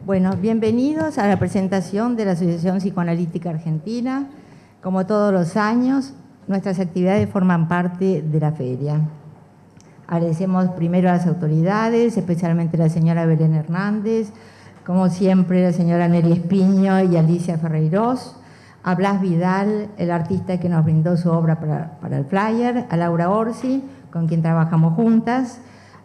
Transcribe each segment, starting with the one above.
Bueno, bienvenidos a la presentación de la Asociación Psicoanalítica Argentina. Como todos los años, nuestras actividades forman parte de la feria. Agradecemos primero a las autoridades, especialmente a la señora Belén Hernández, como siempre la señora Nelly Espiño y Alicia Ferreiros, a Blas Vidal, el artista que nos brindó su obra para el flyer, a Laura Orsi, con quien trabajamos juntas,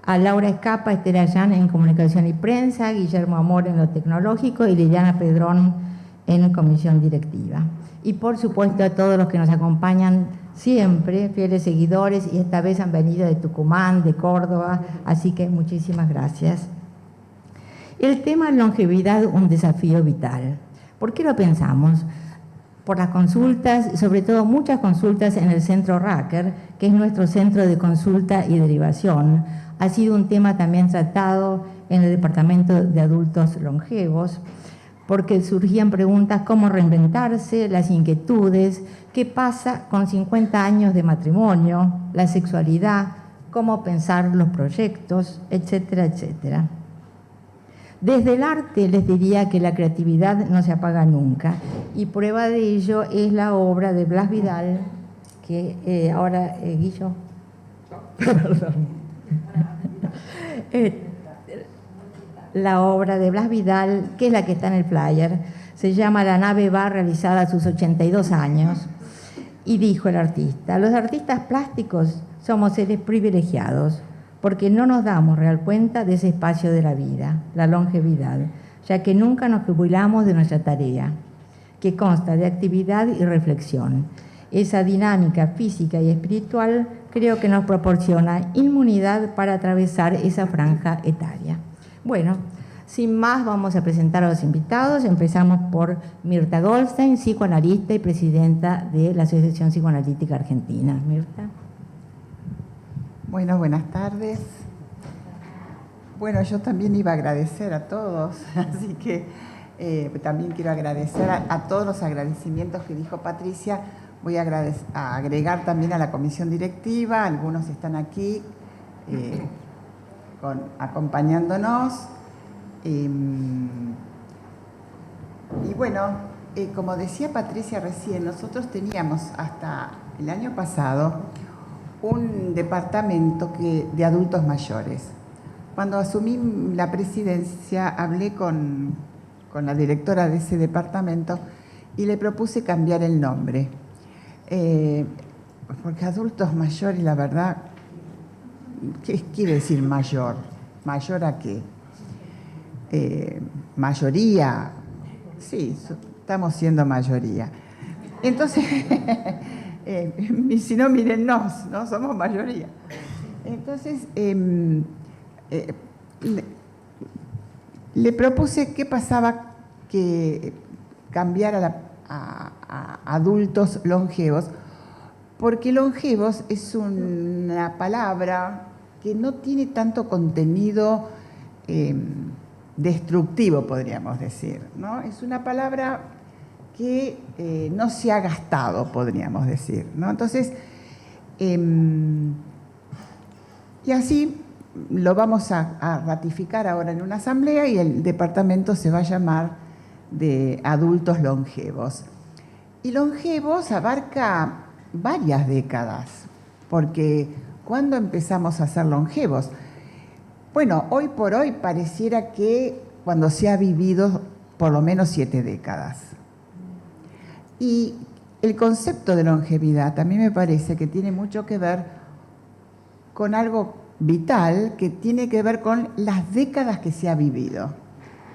a Laura Escapa, Estela Yan en Comunicación y Prensa, Guillermo Amor en lo tecnológico y Liliana Pedrón en Comisión Directiva. Y por supuesto a todos los que nos acompañan siempre, fieles seguidores, y esta vez han venido de Tucumán, de Córdoba, así que muchísimas gracias. El tema longevidad, un desafío vital. ¿Por qué lo pensamos? Por las consultas, sobre todo muchas consultas en el Centro Racker, que es nuestro centro de consulta y derivación. Ha sido un tema también tratado en el Departamento de Adultos Longevos, porque surgían preguntas cómo reinventarse, las inquietudes, qué pasa con 50 años de matrimonio, la sexualidad, cómo pensar los proyectos, etcétera, etcétera. Desde el arte les diría que la creatividad no se apaga nunca, y prueba de ello es la obra de Blas Vidal, que ahora, Guillo, la obra de Blas Vidal, que es la que está en el flyer, se llama La nave va, realizada a sus 82 años, y dijo el artista: los artistas plásticos somos seres privilegiados, porque no nos damos real cuenta de ese espacio de la vida, la longevidad, ya que nunca nos jubilamos de nuestra tarea, que consta de actividad y reflexión. Esa dinámica física y espiritual creo que nos proporciona inmunidad para atravesar esa franja etaria. Bueno, sin más vamos a presentar a los invitados. Empezamos por Mirta Goldstein, psicoanalista y presidenta de la Asociación Psicoanalítica Argentina. Mirta. Bueno, buenas tardes. Bueno, yo también iba a agradecer a todos, así que también quiero agradecer a todos los agradecimientos que dijo Patricia. Voy a agregar también a la comisión directiva, algunos están aquí acompañándonos. Y bueno, como decía Patricia recién, nosotros teníamos hasta el año pasado un departamento de adultos mayores. Cuando asumí la presidencia, hablé con la directora de ese departamento y le propuse cambiar el nombre. Porque adultos mayores, la verdad, ¿qué quiere decir mayor? ¿Mayor a qué? Mayoría. Sí, estamos siendo mayoría. Entonces, si no, mírennos, ¿no? Somos mayoría. Entonces, le propuse qué pasaba que cambiara a adultos longevos, porque longevos es una palabra que no tiene tanto contenido destructivo, podríamos decir, ¿no? Es una palabra que no se ha gastado, podríamos decir, ¿no? Entonces, y así lo vamos a ratificar ahora en una asamblea y el departamento se va a llamar de adultos longevos. Y longevos abarca varias décadas, porque ¿cuándo empezamos a ser longevos? Bueno, hoy por hoy pareciera que cuando se ha vivido por lo menos 7 décadas. Y el concepto de longevidad también me parece que tiene mucho que ver con algo vital, que tiene que ver con las décadas que se ha vivido.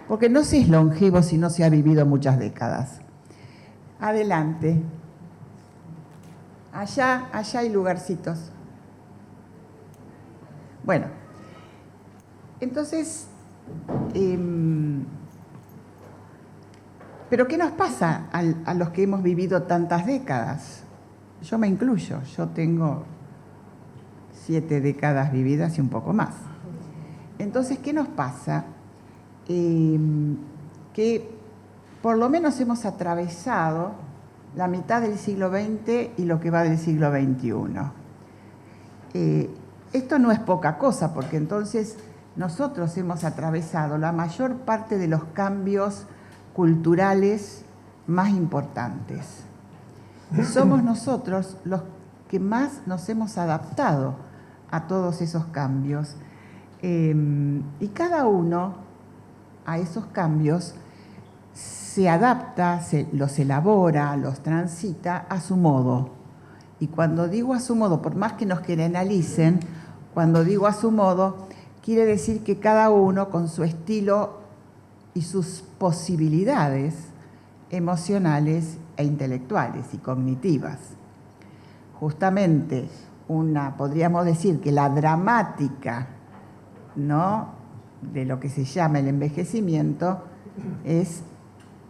Porque no se es longevo si no se ha vivido muchas décadas. Adelante. Allá hay lugarcitos. Bueno, entonces, ¿pero qué nos pasa a los que hemos vivido tantas décadas? Yo me incluyo, yo tengo 7 décadas vividas y un poco más. Entonces, ¿qué nos pasa? Que por lo menos hemos atravesado la mitad del siglo XX y lo que va del siglo XXI. Esto no es poca cosa, porque entonces nosotros hemos atravesado la mayor parte de los cambios culturales más importantes. Somos nosotros los que más nos hemos adaptado a todos esos cambios. Y cada uno a esos cambios se adapta, los elabora, los transita a su modo. Y cuando digo a su modo, por más que nos generalicen, cuando digo a su modo, quiere decir que cada uno con su estilo y sus posibilidades emocionales e intelectuales y cognitivas. Justamente podríamos decir que la dramática, ¿no?, de lo que se llama el envejecimiento es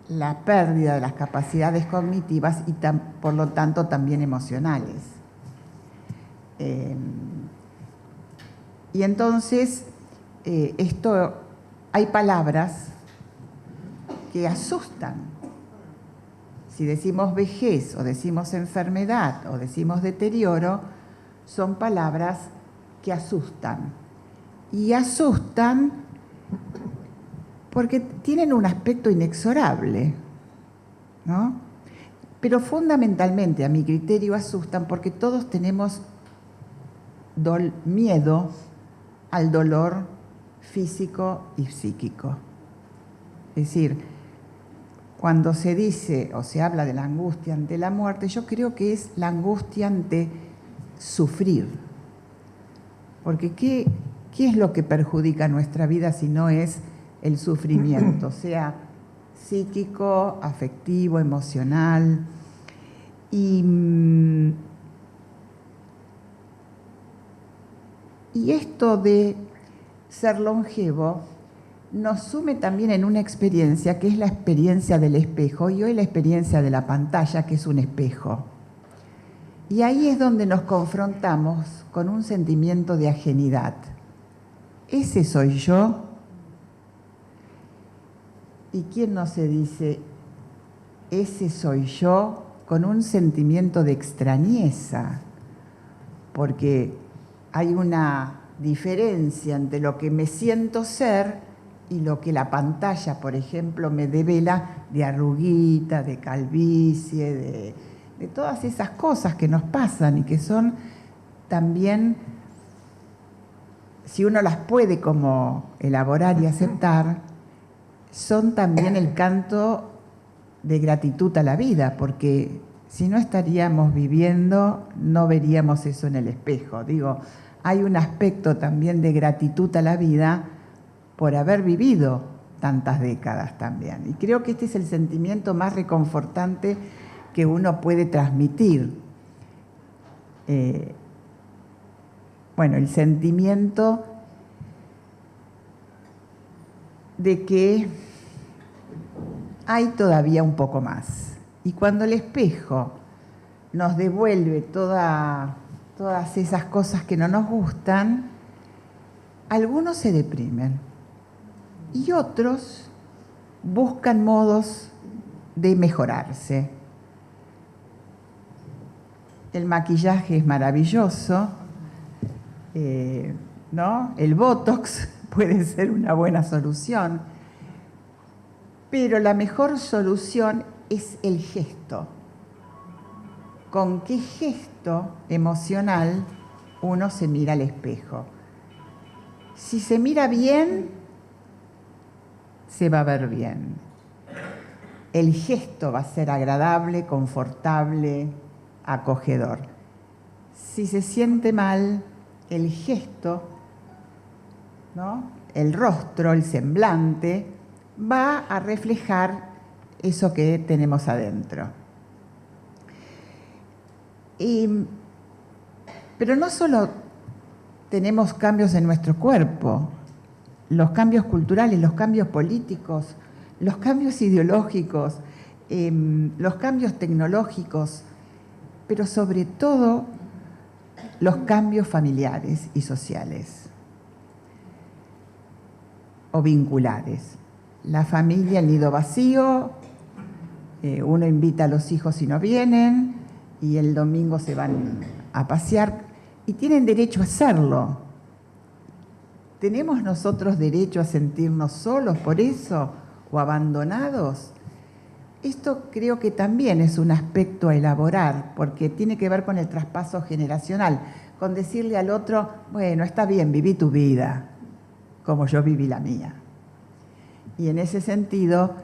la pérdida de las capacidades cognitivas y por lo tanto también emocionales. Y entonces, hay palabras que asustan. Si decimos vejez o decimos enfermedad o decimos deterioro, son palabras que asustan. Y asustan porque tienen un aspecto inexorable, ¿no? Pero fundamentalmente, a mi criterio, asustan porque todos tenemos miedo al dolor físico y psíquico. Es decir, cuando se dice o se habla de la angustia ante la muerte, yo creo que es la angustia ante sufrir. Porque ¿qué es lo que perjudica nuestra vida si no es el sufrimiento, sea psíquico, afectivo, emocional? Y esto de ser longevo nos sume también en una experiencia que es la experiencia del espejo y hoy la experiencia de la pantalla, que es un espejo. Y ahí es donde nos confrontamos con un sentimiento de ajenidad. ¿Ese soy yo? ¿Y quién no se dice, ese soy yo, con un sentimiento de extrañeza? Porque hay una diferencia entre lo que me siento ser y lo que la pantalla, por ejemplo, me devela de arruguita, de calvicie, de todas esas cosas que nos pasan y que son también, si uno las puede como elaborar y aceptar, son también el canto de gratitud a la vida, porque si no estaríamos viviendo, no veríamos eso en el espejo. Digo, hay un aspecto también de gratitud a la vida por haber vivido tantas décadas también. Y creo que este es el sentimiento más reconfortante que uno puede transmitir. Bueno, el sentimiento de que hay todavía un poco más. Y cuando el espejo nos devuelve todas esas cosas que no nos gustan, algunos se deprimen y otros buscan modos de mejorarse. El maquillaje es maravilloso, ¿no? El Botox puede ser una buena solución, pero la mejor solución es el gesto. ¿Con qué gesto emocional uno se mira al espejo? Si se mira bien, se va a ver bien. El gesto va a ser agradable, confortable, acogedor. Si se siente mal, el gesto, ¿no?, el rostro, el semblante, va a reflejar eso que tenemos adentro. Pero no solo tenemos cambios en nuestro cuerpo, los cambios culturales, los cambios políticos, los cambios ideológicos, los cambios tecnológicos, pero sobre todo los cambios familiares y sociales o vinculares. La familia, el nido vacío, uno invita a los hijos y no vienen, y el domingo se van a pasear, y tienen derecho a hacerlo. ¿tenemos nosotros derecho a sentirnos solos por eso o abandonados? Esto creo que también es un aspecto a elaborar, porque tiene que ver con el traspaso generacional, con decirle al otro, bueno, está bien, viví tu vida, como yo viví la mía. Y en ese sentido,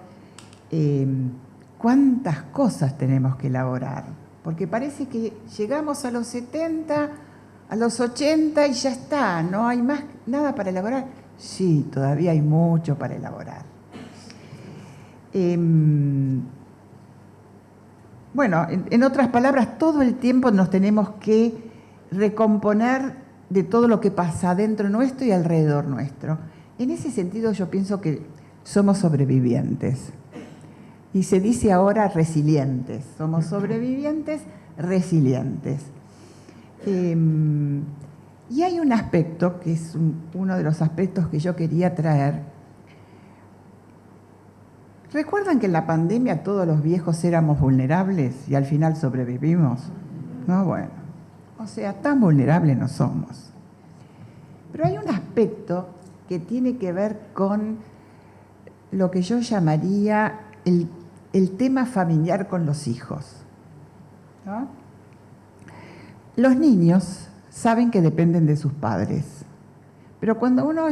¿cuántas cosas tenemos que elaborar? Porque parece que llegamos a los 70, a los 80 y ya está, no hay más nada para elaborar. Sí, todavía hay mucho para elaborar. Bueno, en otras palabras, todo el tiempo nos tenemos que recomponer de todo lo que pasa dentro nuestro y alrededor nuestro. En ese sentido yo pienso que somos sobrevivientes. Y se dice ahora resilientes. Somos sobrevivientes, resilientes. Y hay un aspecto, que es uno de los aspectos que yo quería traer. ¿Recuerdan que en la pandemia todos los viejos éramos vulnerables y al final sobrevivimos? No, bueno, o sea, tan vulnerables no somos. Pero hay un aspecto que tiene que ver con lo que yo llamaría el tema familiar con los hijos, ¿no? Los niños saben que dependen de sus padres, pero cuando uno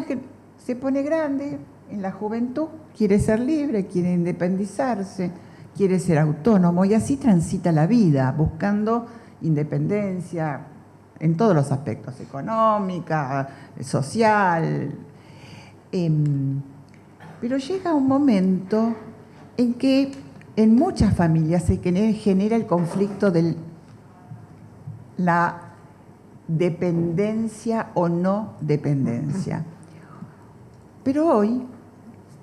se pone grande, en la juventud, quiere ser libre, quiere independizarse, quiere ser autónomo y así transita la vida, buscando independencia en todos los aspectos, económica, social. Pero llega un momento en que en muchas familias se genera el conflicto de la dependencia o no dependencia. Pero hoy,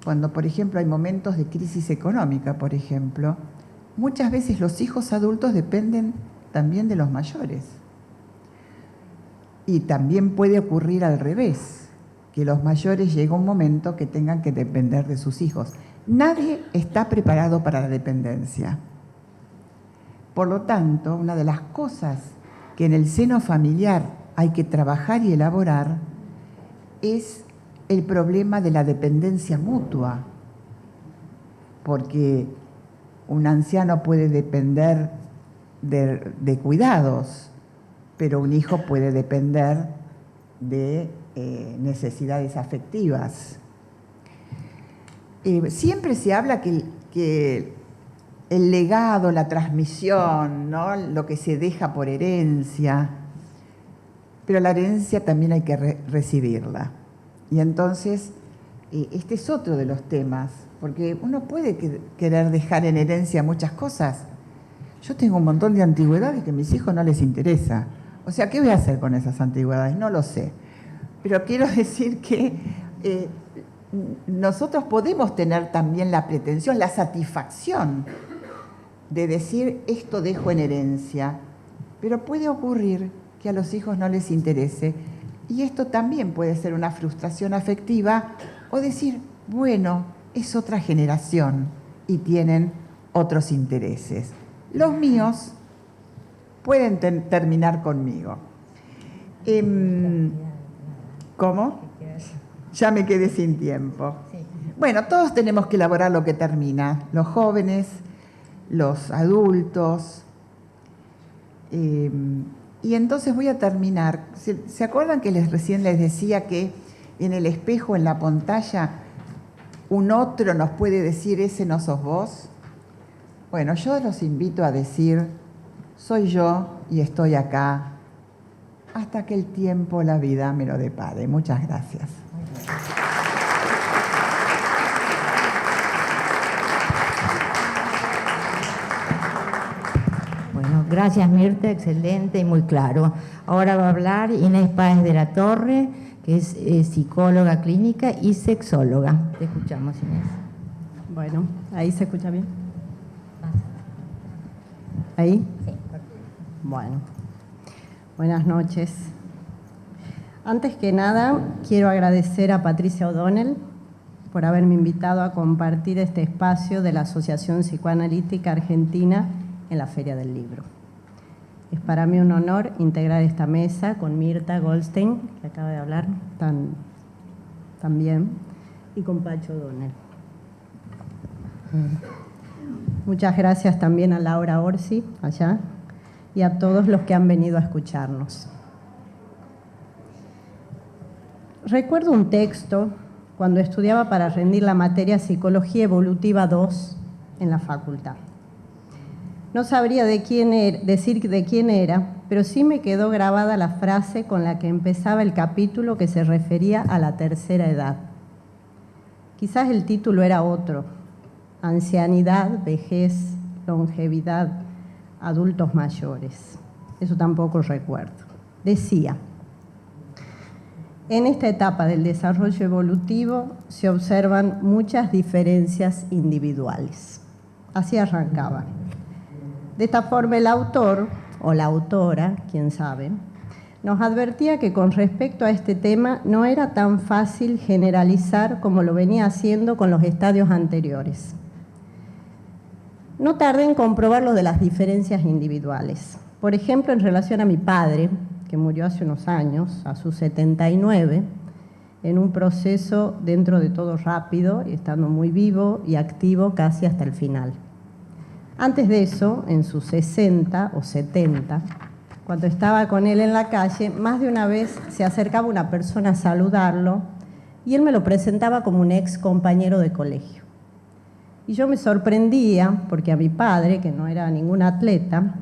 cuando por ejemplo hay momentos de crisis económica, por ejemplo, muchas veces los hijos adultos dependen también de los mayores. Y también puede ocurrir al revés, que los mayores llega un momento que tengan que depender de sus hijos. Nadie está preparado para la dependencia. Por lo tanto, una de las cosas que en el seno familiar hay que trabajar y elaborar es el problema de la dependencia mutua, porque un anciano puede depender de cuidados, pero un hijo puede depender de necesidades afectivas. Siempre se habla que el legado, la transmisión, ¿no? Lo que se deja por herencia, pero la herencia también hay que recibirla. Y entonces, este es otro de los temas, porque uno puede querer dejar en herencia muchas cosas. Yo tengo un montón de antigüedades que a mis hijos no les interesa. O sea, ¿qué voy a hacer con esas antigüedades? No lo sé. Pero quiero decir que nosotros podemos tener también la pretensión, la satisfacción de decir esto dejo en herencia, pero puede ocurrir que a los hijos no les interese. Y esto también puede ser una frustración afectiva o decir, bueno, es otra generación y tienen otros intereses. Los míos pueden terminar conmigo. ¿Cómo? Ya me quedé sin tiempo. Bueno, todos tenemos que elaborar lo que termina, los jóvenes, los adultos. Y entonces voy a terminar. ¿Se acuerdan que recién les decía que en el espejo, en la pantalla, un otro nos puede decir, ese no sos vos? Bueno, yo los invito a decir, soy yo y estoy acá, hasta que el tiempo, la vida me lo depare. Muchas gracias. Bueno, gracias Mirta, excelente y muy claro. Ahora va a hablar Inés Páez de la Torre, que es psicóloga clínica y sexóloga. Te escuchamos, Inés. Bueno, ¿ahí se escucha bien? ¿Ahí? Sí. Bueno, buenas noches. Antes que nada, quiero agradecer a Patricia O'Donnell por haberme invitado a compartir este espacio de la Asociación Psicoanalítica Argentina en la Feria del Libro. Es para mí un honor integrar esta mesa con Mirta Goldstein, que acaba de hablar tan también, y con Pacho O'Donnell. Muchas gracias también a Laura Orsi, allá, y a todos los que han venido a escucharnos. Recuerdo un texto cuando estudiaba para rendir la materia Psicología Evolutiva 2 en la facultad. No sabría decir de quién era, pero sí me quedó grabada la frase con la que empezaba el capítulo que se refería a la tercera edad. Quizás el título era otro: ancianidad, vejez, longevidad, adultos mayores. Eso tampoco recuerdo. Decía: en esta etapa del desarrollo evolutivo se observan muchas diferencias individuales. Así arrancaba. De esta forma el autor, o la autora, quién sabe, nos advertía que con respecto a este tema no era tan fácil generalizar como lo venía haciendo con los estadios anteriores. No tardé en comprobar lo de las diferencias individuales. Por ejemplo, en relación a mi padre, que murió hace unos años, a sus 79, en un proceso dentro de todo rápido, estando muy vivo y activo casi hasta el final. Antes de eso, en sus 60 o 70, cuando estaba con él en la calle, más de una vez se acercaba una persona a saludarlo y él me lo presentaba como un ex compañero de colegio. Y yo me sorprendía porque a mi padre, que no era ningún atleta,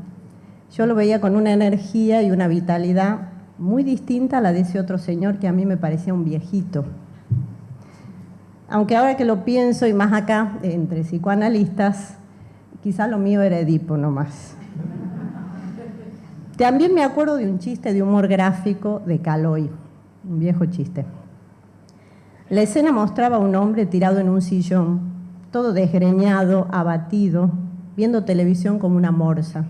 yo lo veía con una energía y una vitalidad muy distinta a la de ese otro señor que a mí me parecía un viejito. Aunque ahora que lo pienso, y más acá, entre psicoanalistas, quizá lo mío era Edipo nomás. También me acuerdo de un chiste de humor gráfico de Caloi, un viejo chiste. La escena mostraba a un hombre tirado en un sillón, todo desgreñado, abatido, viendo televisión como una morsa.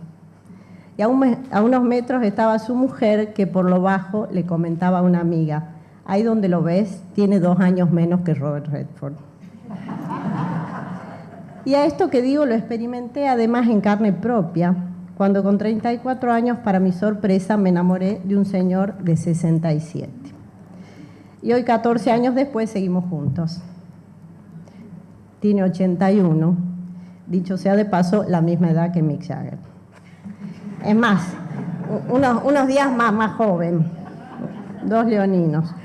Y a unos metros estaba su mujer, que por lo bajo le comentaba a una amiga: ahí donde lo ves, tiene 2 años menos que Robert Redford. Y a esto que digo lo experimenté además en carne propia, cuando con 34 años, para mi sorpresa, me enamoré de un señor de 67. Y hoy, 14 años después, seguimos juntos. Tiene 81, dicho sea de paso, la misma edad que Mick Jagger. Es más, unos días más joven, 2 leoninos.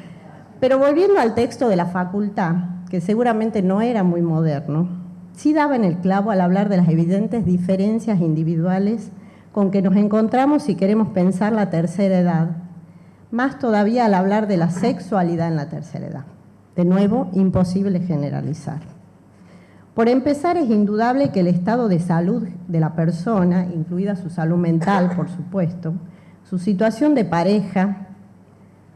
Pero volviendo al texto de la facultad, que seguramente no era muy moderno, sí daba en el clavo al hablar de las evidentes diferencias individuales con que nos encontramos si queremos pensar la tercera edad, más todavía al hablar de la sexualidad en la tercera edad. De nuevo, imposible generalizar. Por empezar, es indudable que el estado de salud de la persona, incluida su salud mental, por supuesto, su situación de pareja,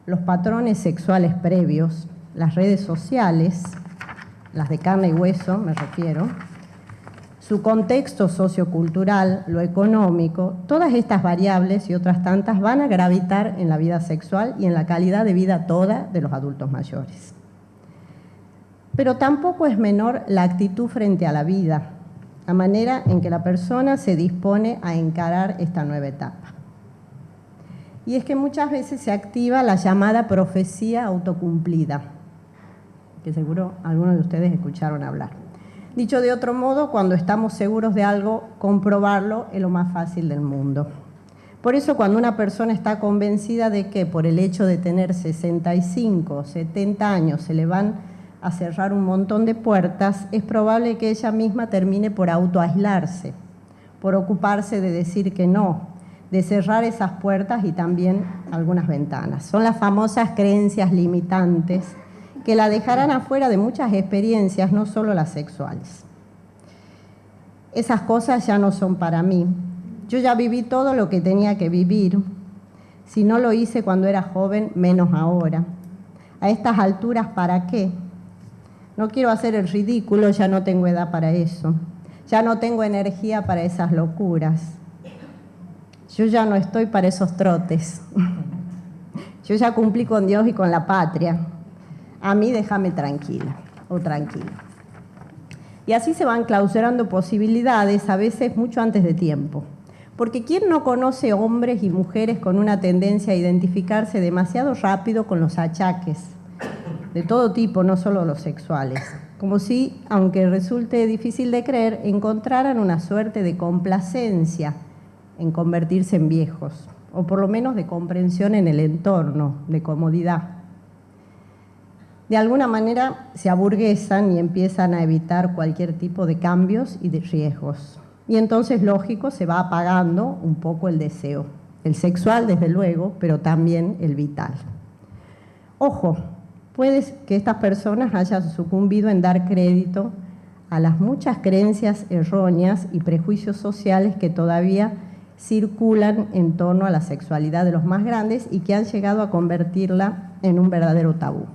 los patrones sexuales previos, las redes sociales, las de carne y hueso me refiero, su contexto sociocultural, lo económico, todas estas variables y otras tantas van a gravitar en la vida sexual y en la calidad de vida toda de los adultos mayores. Pero tampoco es menor la actitud frente a la vida, la manera en que la persona se dispone a encarar esta nueva etapa. Y es que muchas veces se activa la llamada profecía autocumplida, que seguro algunos de ustedes escucharon hablar. Dicho de otro modo, cuando estamos seguros de algo, comprobarlo es lo más fácil del mundo. Por eso, cuando una persona está convencida de que por el hecho de tener 65 o 70 años se le van a cerrar un montón de puertas, es probable que ella misma termine por autoaislarse, por ocuparse de decir que no, de cerrar esas puertas y también algunas ventanas. Son las famosas creencias limitantes que la dejarán afuera de muchas experiencias, no solo las sexuales. Esas cosas ya no son para mí. Yo ya viví todo lo que tenía que vivir. Si no lo hice cuando era joven, menos ahora. A estas alturas, ¿para qué? No quiero hacer el ridículo, ya no tengo edad para eso. Ya no tengo energía para esas locuras. Yo ya no estoy para esos trotes. Yo ya cumplí con Dios y con la patria. A mí déjame tranquila o tranquilo. Y así se van clausurando posibilidades, a veces mucho antes de tiempo. Porque ¿quién no conoce hombres y mujeres con una tendencia a identificarse demasiado rápido con los achaques? de todo tipo, no solo los sexuales, como si, aunque resulte difícil de creer, encontraran una suerte de complacencia en convertirse en viejos, o por lo menos de comprensión en el entorno, de comodidad. De alguna manera se aburguesan y empiezan a evitar cualquier tipo de cambios y de riesgos. Y entonces, lógico, se va apagando un poco el deseo, el sexual desde luego, pero también el vital. Ojo, puede que estas personas hayan sucumbido en dar crédito a las muchas creencias erróneas y prejuicios sociales que todavía circulan en torno a la sexualidad de los más grandes y que han llegado a convertirla en un verdadero tabú.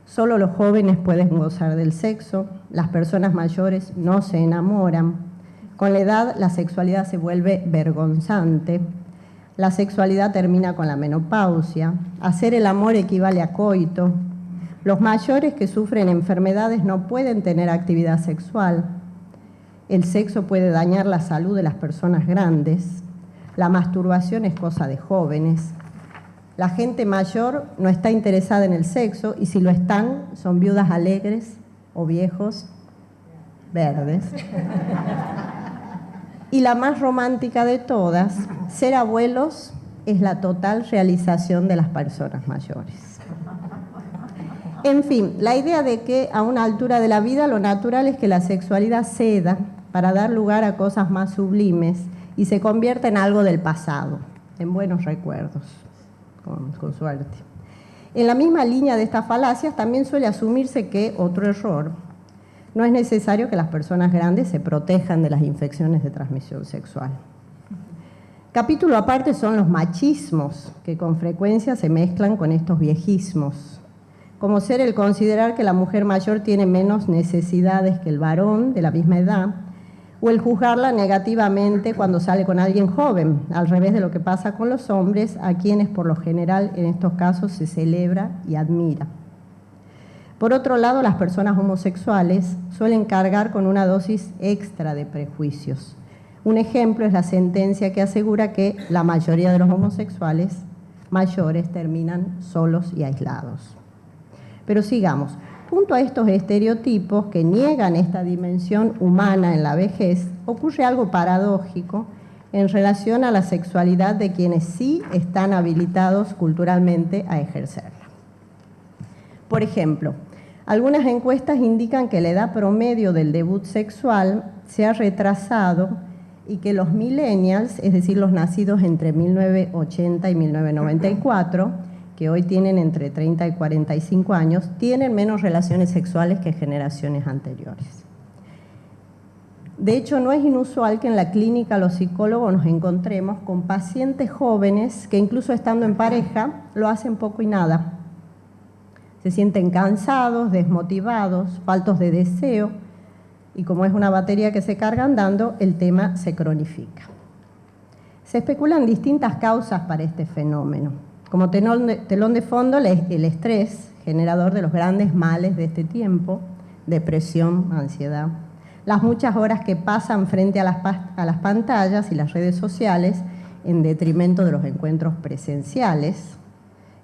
Solo los jóvenes pueden gozar del sexo, las personas mayores no se enamoran, con la edad la sexualidad se vuelve vergonzante, la sexualidad termina con la menopausia, hacer el amor equivale a coito, los mayores que sufren enfermedades no pueden tener actividad sexual, el sexo puede dañar la salud de las personas grandes, la masturbación es cosa de jóvenes, la gente mayor no está interesada en el sexo y si lo están, son viudas alegres o viejos verdes. Y la más romántica de todas, ser abuelos es la total realización de las personas mayores. En fin, la idea de que a una altura de la vida lo natural es que la sexualidad ceda para dar lugar a cosas más sublimes y se convierta en algo del pasado, en buenos recuerdos. Con suerte. En la misma línea de estas falacias también suele asumirse que, otro error, no es necesario que las personas grandes se protejan de las infecciones de transmisión sexual. Capítulo aparte son los machismos, que con frecuencia se mezclan con estos viejismos, como ser el considerar que la mujer mayor tiene menos necesidades que el varón de la misma edad, o el juzgarla negativamente cuando sale con alguien joven, al revés de lo que pasa con los hombres, a quienes por lo general en estos casos se celebra y admira. Por otro lado, las personas homosexuales suelen cargar con una dosis extra de prejuicios. Un ejemplo es la sentencia que asegura que la mayoría de los homosexuales mayores terminan solos y aislados. Pero sigamos. Junto a estos estereotipos que niegan esta dimensión humana en la vejez, ocurre algo paradójico en relación a la sexualidad de quienes sí están habilitados culturalmente a ejercerla. Por ejemplo, algunas encuestas indican que la edad promedio del debut sexual se ha retrasado y que los millennials, es decir, los nacidos entre 1980 y 1994, que hoy tienen entre 30 y 45 años, tienen menos relaciones sexuales que generaciones anteriores. De hecho, no es inusual que en la clínica los psicólogos nos encontremos con pacientes jóvenes que incluso estando en pareja lo hacen poco y nada. Se sienten cansados, desmotivados, faltos de deseo y como es una batería que se carga andando, el tema se cronifica. Se especulan distintas causas para este fenómeno. Como telón de fondo, el estrés, generador de los grandes males de este tiempo, depresión, ansiedad, las muchas horas que pasan frente a las pantallas y las redes sociales en detrimento de los encuentros presenciales.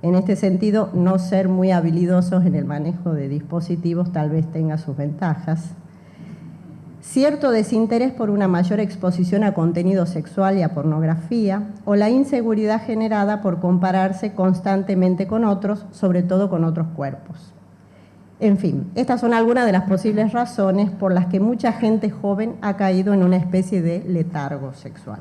En este sentido, no ser muy habilidosos en el manejo de dispositivos tal vez tenga sus ventajas. Cierto desinterés por una mayor exposición a contenido sexual y a pornografía, o la inseguridad generada por compararse constantemente con otros, sobre todo con otros cuerpos. En fin, estas son algunas de las posibles razones por las que mucha gente joven ha caído en una especie de letargo sexual.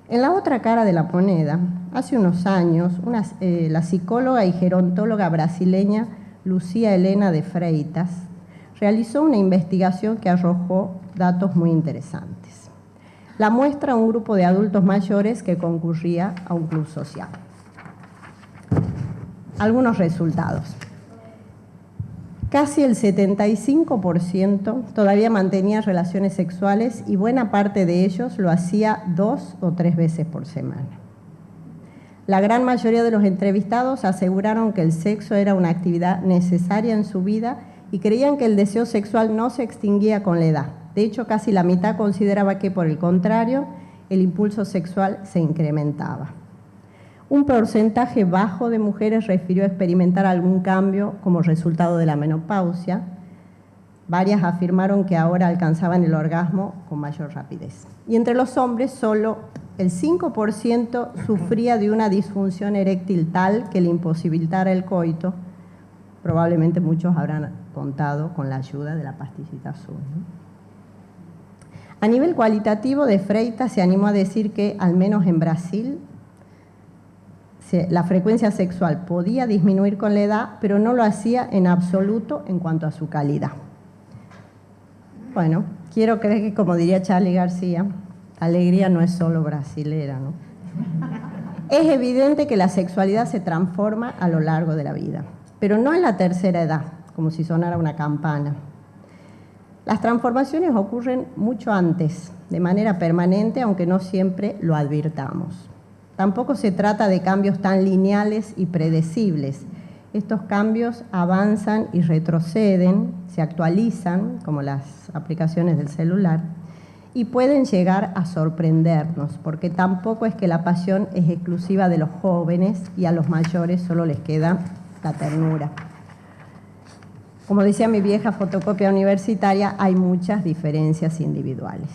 En la otra cara de la moneda, hace unos años, la psicóloga y gerontóloga brasileña Lucía Helena de Freitas realizó una investigación que arrojó datos muy interesantes. La muestra un grupo de adultos mayores que concurría a un club social. Algunos resultados. Casi el 75% todavía mantenía relaciones sexuales y buena parte de ellos lo hacía 2 o 3 veces por semana. La gran mayoría de los entrevistados aseguraron que el sexo era una actividad necesaria en su vida y creían que el deseo sexual no se extinguía con la edad. De hecho, casi la mitad consideraba que, por el contrario, el impulso sexual se incrementaba. Un porcentaje bajo de mujeres refirió a experimentar algún cambio como resultado de la menopausia. Varias afirmaron que ahora alcanzaban el orgasmo con mayor rapidez. Y entre los hombres, solo el 5% sufría de una disfunción eréctil tal que le imposibilitara el coito. Probablemente muchos habrán contado con la ayuda de la pastillita azul, ¿no? A nivel cualitativo, de Freitas se animó a decir que, al menos en Brasil, la frecuencia sexual podía disminuir con la edad, pero no lo hacía en absoluto en cuanto a su calidad. Bueno, quiero creer que, como diría Charly García, alegría no es solo brasilera, ¿no? Es evidente que la sexualidad se transforma a lo largo de la vida, pero no en la tercera edad, como si sonara una campana. Las transformaciones ocurren mucho antes, de manera permanente, aunque no siempre lo advirtamos. Tampoco se trata de cambios tan lineales y predecibles. Estos cambios avanzan y retroceden, se actualizan, como las aplicaciones del celular, y pueden llegar a sorprendernos, porque tampoco es que la pasión es exclusiva de los jóvenes y a los mayores solo les queda la ternura. Como decía mi vieja fotocopia universitaria, hay muchas diferencias individuales.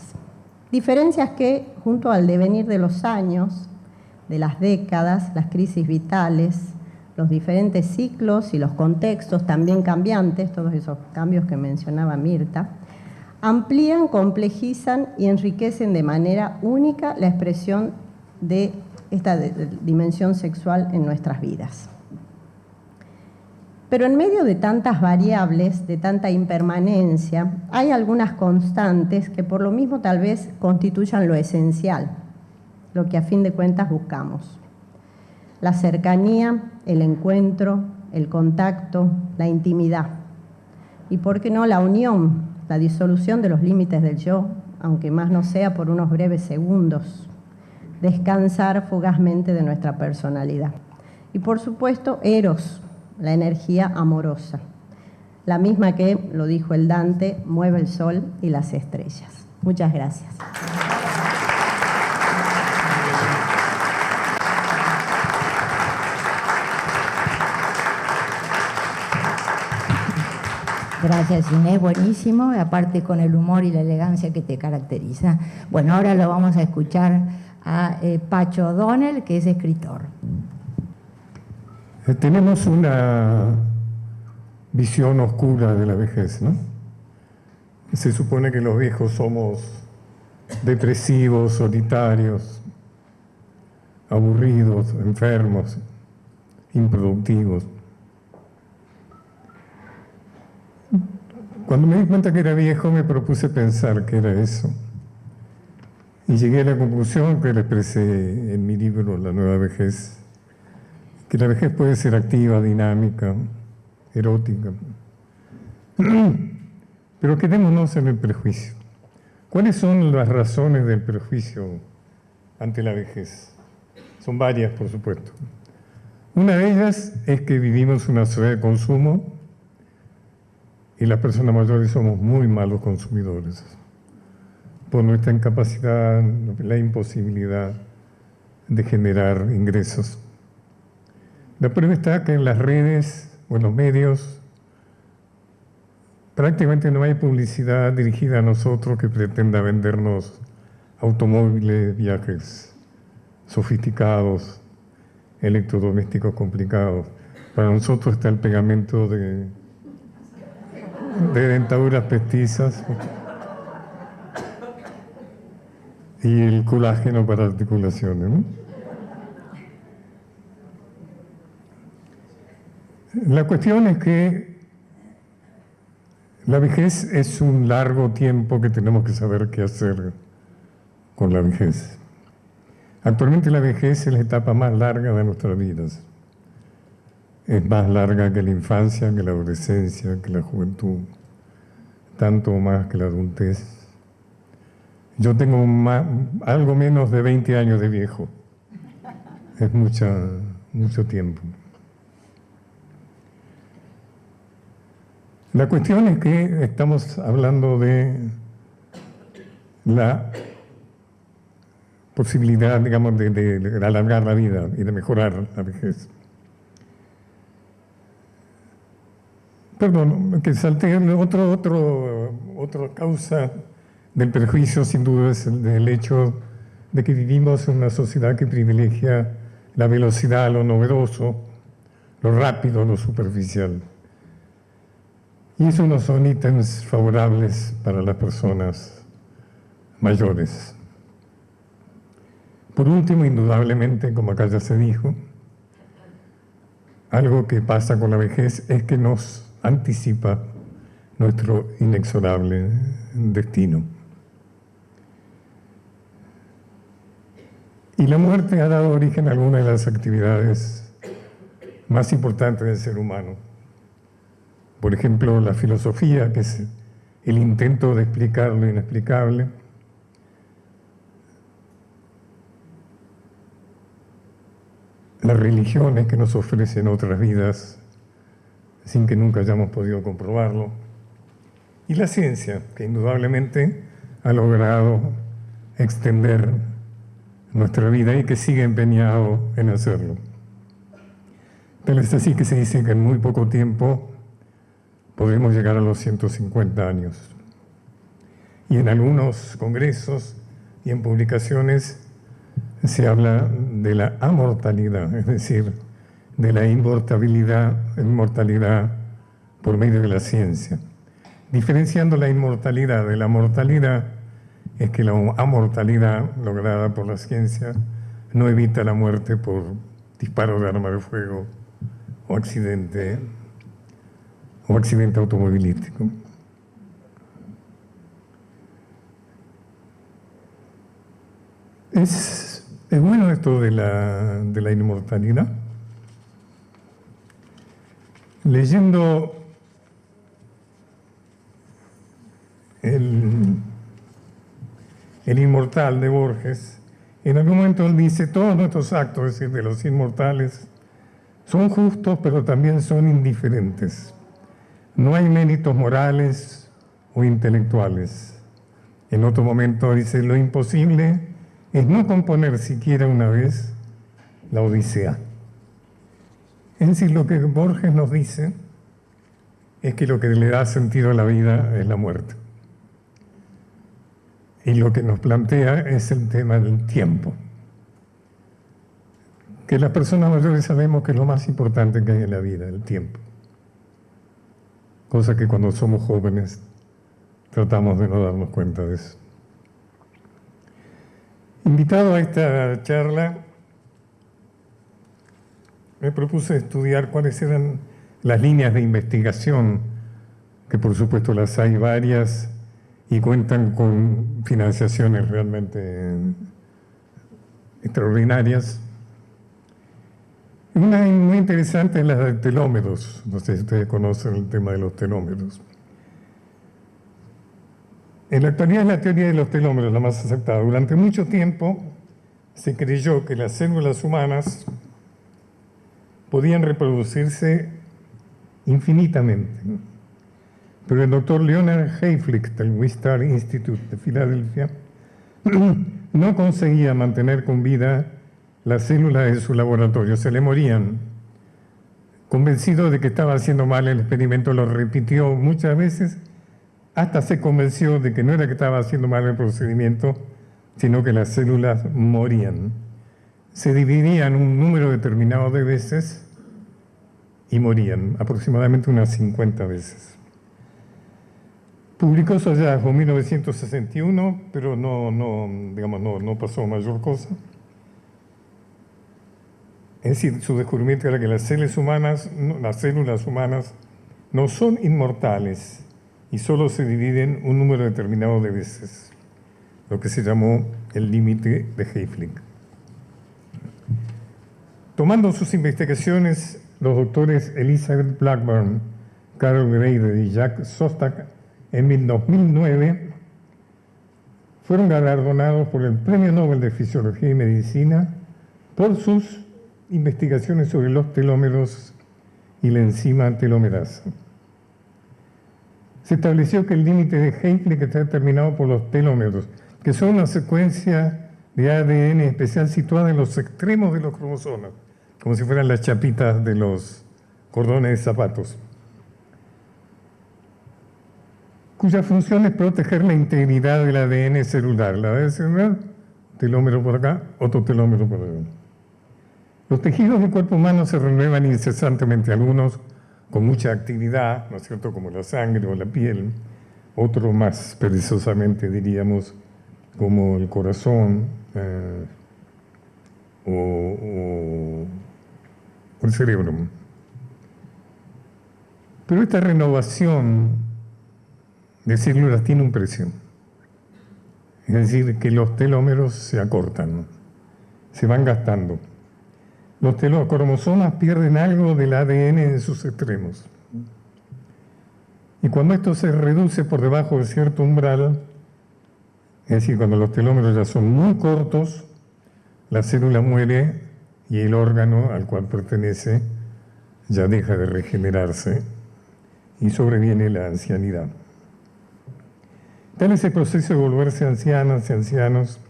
Diferencias que, junto al devenir de los años, de las décadas, las crisis vitales, los diferentes ciclos y los contextos también cambiantes, todos esos cambios que mencionaba Mirta, amplían, complejizan y enriquecen de manera única la expresión de esta dimensión sexual en nuestras vidas. Pero en medio de tantas variables, de tanta impermanencia, hay algunas constantes que por lo mismo tal vez constituyan lo esencial, lo que a fin de cuentas buscamos. La cercanía, el encuentro, el contacto, la intimidad. Y por qué no la unión, la disolución de los límites del yo, aunque más no sea por unos breves segundos. Descansar fugazmente de nuestra personalidad. Y por supuesto, eros, la energía amorosa. La misma que, lo dijo el Dante, mueve el sol y las estrellas. Muchas gracias. Gracias, Inés, buenísimo, aparte con el humor y la elegancia que te caracteriza. Bueno, ahora lo vamos a escuchar a Pacho O'Donnell, que es escritor. Tenemos una visión oscura de la vejez, ¿no? Se supone que los viejos somos depresivos, solitarios, aburridos, enfermos, improductivos. Cuando me di cuenta que era viejo, me propuse pensar qué era eso. Y llegué a la conclusión que le expresé en mi libro La nueva vejez, que la vejez puede ser activa, dinámica, erótica. Pero quedémonos en el prejuicio. ¿Cuáles son las razones del prejuicio ante la vejez? Son varias, por supuesto. Una de ellas es que vivimos una sociedad de consumo y las personas mayores somos muy malos consumidores por nuestra incapacidad, la imposibilidad de generar ingresos. La prueba está que en las redes o en los medios prácticamente no hay publicidad dirigida a nosotros que pretenda vendernos automóviles, viajes sofisticados, electrodomésticos complicados. Para nosotros está el pegamento de dentaduras postizas y el colágeno para articulaciones, ¿no? La cuestión es que la vejez es un largo tiempo que tenemos que saber qué hacer con la vejez. Actualmente la vejez es la etapa más larga de nuestras vidas. Es más larga que la infancia, que la adolescencia, que la juventud, tanto más que la adultez. Yo tengo algo menos de 20 años de viejo. Es mucho tiempo. La cuestión es que estamos hablando de la posibilidad, digamos, de alargar la vida y de mejorar la vejez. Perdón, que salté. Otra causa del perjuicio, sin duda, es el hecho de que vivimos en una sociedad que privilegia la velocidad, lo novedoso, lo rápido, lo superficial. Y eso no son ítems favorables para las personas mayores. Por último, indudablemente, como acá ya se dijo, algo que pasa con la vejez es que nos anticipa nuestro inexorable destino. Y la muerte ha dado origen a algunas de las actividades más importantes del ser humano. Por ejemplo, la filosofía, que es el intento de explicar lo inexplicable. Las religiones, que nos ofrecen otras vidas sin que nunca hayamos podido comprobarlo. Y la ciencia, que indudablemente ha logrado extender nuestra vida y que sigue empeñado en hacerlo. Pero es así que se dice que en muy poco tiempo podremos llegar a los 150 años. Y en algunos congresos y en publicaciones se habla de la amortalidad, es decir, de la inmortalidad por medio de la ciencia. Diferenciando la inmortalidad de la mortalidad, es que la amortalidad lograda por la ciencia no evita la muerte por disparo de arma de fuego o accidente automovilístico. Es bueno esto de la inmortalidad. Leyendo el Inmortal de Borges, en algún momento él dice: todos nuestros actos, es decir, de los inmortales, son justos, pero también son indiferentes. No hay méritos morales o intelectuales. En otro momento dice: lo imposible es no componer siquiera una vez la Odisea. Es decir, lo que Borges nos dice es que lo que le da sentido a la vida es la muerte. Y lo que nos plantea es el tema del tiempo. Que las personas mayores sabemos que es lo más importante que hay en la vida, el tiempo. Cosa que cuando somos jóvenes tratamos de no darnos cuenta de eso. Invitado a esta charla, me propuse estudiar cuáles eran las líneas de investigación, que por supuesto las hay varias y cuentan con financiaciones realmente extraordinarias. Una muy interesante es la de telómeros. No sé si ustedes conocen el tema de los telómeros. En la actualidad es la teoría de los telómeros la más aceptada. Durante mucho tiempo se creyó que las células humanas podían reproducirse infinitamente. Pero el doctor Leonard Hayflick del Wistar Institute de Filadelfia no conseguía mantener con vida las células de su laboratorio, se le morían. Convencido de que estaba haciendo mal el experimento, lo repitió muchas veces, hasta se convenció de que no era que estaba haciendo mal el procedimiento, sino que las células morían. Se dividían un número determinado de veces y morían, aproximadamente unas 50 veces. Publicó su hallazgo en 1961, pero no pasó mayor cosa. Es decir, su descubrimiento era que las células humanas no son inmortales y solo se dividen un número determinado de veces, lo que se llamó el límite de Hayflick. Tomando sus investigaciones, los doctores Elizabeth Blackburn, Carol Grader y Jack Szostak en 2009 fueron galardonados por el Premio Nobel de Fisiología y Medicina por sus investigaciones sobre los telómeros y la enzima telomerasa. Se estableció que el límite de Hayflick está determinado por los telómeros, que son una secuencia de ADN especial situada en los extremos de los cromosomas, como si fueran las chapitas de los cordones de zapatos, cuya función es proteger la integridad del ADN celular. La ADN celular, telómero por acá, otro telómero por allá. Los tejidos del cuerpo humano se renuevan incesantemente, algunos con mucha actividad, ¿no es cierto?, como la sangre o la piel, otros más perezosamente, diríamos, como el corazón o el cerebro. Pero esta renovación de células tiene un precio. Es decir, que los telómeros se acortan, se van gastando. Los cromosomas pierden algo del ADN en sus extremos. Y cuando esto se reduce por debajo de cierto umbral, es decir, cuando los telómeros ya son muy cortos, la célula muere y el órgano al cual pertenece ya deja de regenerarse y sobreviene la ancianidad. Tal es el proceso de volverse ancianas y ancianos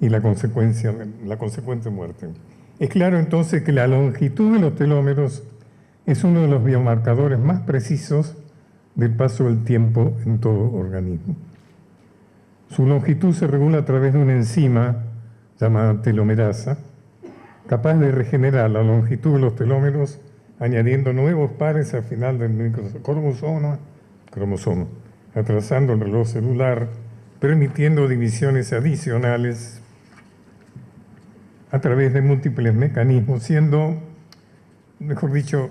y la consecuente muerte. Es claro entonces que la longitud de los telómeros es uno de los biomarcadores más precisos del paso del tiempo en todo organismo. Su longitud se regula a través de una enzima llamada telomerasa, capaz de regenerar la longitud de los telómeros añadiendo nuevos pares al final del cromosoma, atrasando el reloj celular, permitiendo divisiones adicionales a través de múltiples mecanismos, siendo, mejor dicho,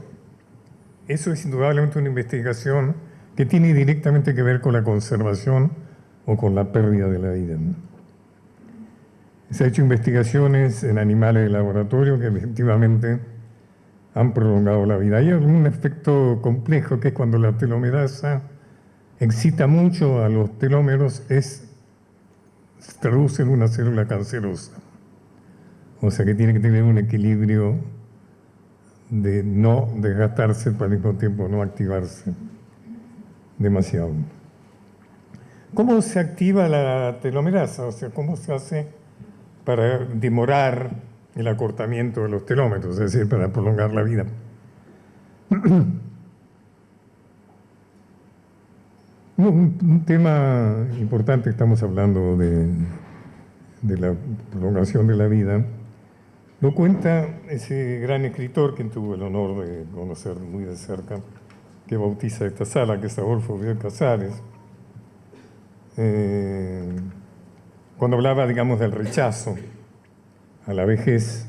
eso es indudablemente una investigación que tiene directamente que ver con la conservación o con la pérdida de la vida, ¿no? Se han hecho investigaciones en animales de laboratorio que efectivamente han prolongado la vida. Hay algún efecto complejo que es cuando la telomerasa excita mucho a los telómeros, se traduce en una célula cancerosa. O sea que tiene que tener un equilibrio de no desgastarse, pero al mismo tiempo no activarse demasiado. ¿Cómo se activa la telomerasa? O sea, ¿cómo se hace para demorar el acortamiento de los telómeros, es decir, para prolongar la vida? Un tema importante, estamos hablando de la prolongación de la vida, lo cuenta ese gran escritor que tuvo el honor de conocer muy de cerca, que bautiza esta sala, que es Adolfo Bioy Casares, cuando hablaba, digamos, del rechazo a la vejez.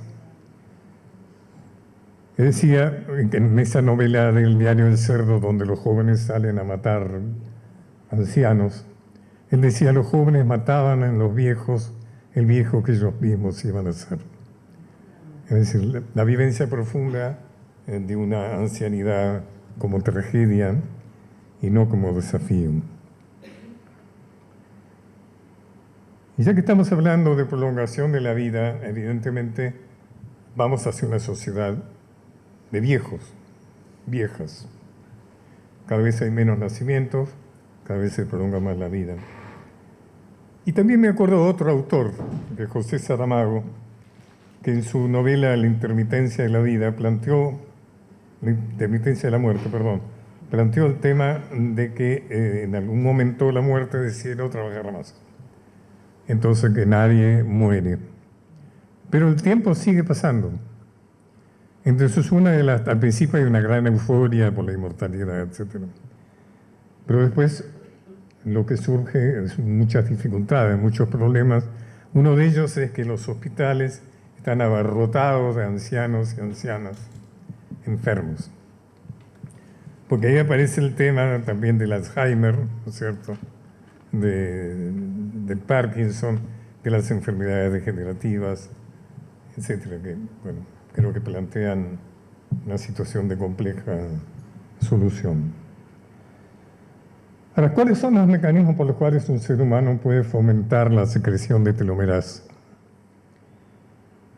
Él decía, en esa novela del Diario del Cerdo, donde los jóvenes salen a matar ancianos, él decía, los jóvenes mataban en los viejos el viejo que ellos mismos iban a ser. Es decir, la vivencia profunda de una ancianidad como tragedia y no como desafío. Y ya que estamos hablando de prolongación de la vida, evidentemente vamos hacia una sociedad de viejos, viejas. Cada vez hay menos nacimientos, cada vez se prolonga más la vida. Y también me acuerdo de otro autor, de José Saramago, que en su novela La intermitencia de la vida planteó, la intermitencia de la muerte, perdón, planteó el tema de que en algún momento la muerte decide no trabajar más. Entonces que nadie muere. Pero el tiempo sigue pasando. Entonces al principio hay una gran euforia por la inmortalidad, etc. Pero después lo que surge es muchas dificultades, muchos problemas. Uno de ellos es que los hospitales están abarrotados de ancianos y ancianas enfermos. Porque ahí aparece el tema también del Alzheimer, ¿no es cierto?, del Parkinson, de las enfermedades degenerativas, etcétera, que, bueno, creo que plantean una situación de compleja solución. Ahora, ¿cuáles son los mecanismos por los cuales un ser humano puede fomentar la secreción de telomerasa?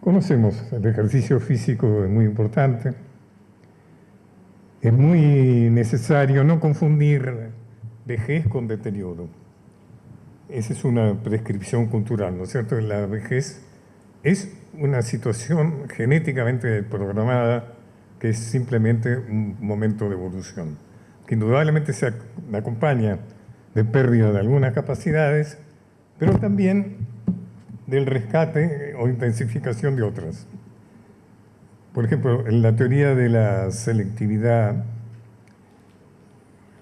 Conocemos, el ejercicio físico es muy importante. Es muy necesario no confundir vejez con deterioro. esa es una prescripción cultural, ¿no es cierto? La vejez es una situación genéticamente programada que es simplemente un momento de evolución, que indudablemente se acompaña de pérdida de algunas capacidades, pero también del rescate o intensificación de otras. Por ejemplo, en la teoría de la selectividad